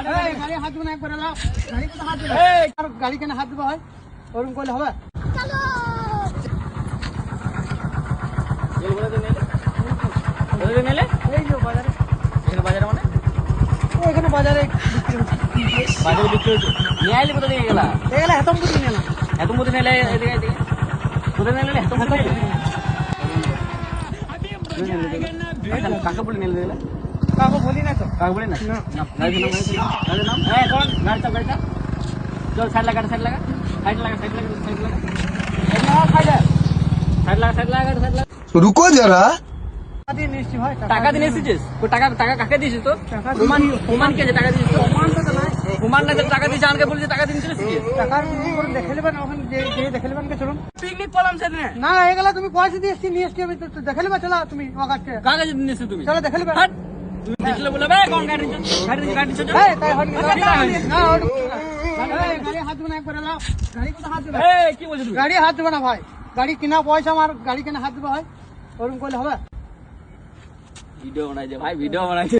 গাড়ি হাত দেবো না একবার এলাও। গাড়ি কোথায় হাত দেবে? আর গাড়ি কেন হাত দেবো হয়? ওরকম করলে হবে? এই যে বাজারে। এখানে বাজারে বিক্রি হচ্ছে। এগুলা হেতমপুরি নিয়ে না। কাকে বলি নিলে কাউকে বলি না তো। কাকে বলি না চল সাইড লাগা रुको जरा। টাকা দিয়ে নিচ্ছি ভাই। টাকা দিয়ে এসেছিস টাকা কাকে দিয়েছিস তো প্রমাণ কি আছে টাকা দিয়েছিস তো প্রমাণ না টাকা দিয়েছিস আমাকে বলছিস টাকা দিয়ে নিয়েছিস টাকার করে দেখে নেবেন ওখানে যে দেখে নেবেন চলুন। পিকনিক করলাম সেদিন না এগুলা তুমি পয়সা দিয়ে নিয়ে এসছি আমি তো দেখে নেবে। চলো তুমি আমার কাছে কাগজ নিয়েছো তুমি চলো দেখে নেবে। তুমি দেখলে বলে কোন গাড়ি গাড়ি তাই হয় না। গাড়ি হাত দেবো না একবার এলাও। গাড়ি কোথায় হাত দেবে? কি বলছিস তুমি গাড়ি হাত দেবে না ভাই। গাড়ি কিনা পয়সা আমার, গাড়ি কেনা হাত দেবে হয়? ওরকম করলে হবে? ভিডিও বানাইছে ভাই ভিডিও বানাইছে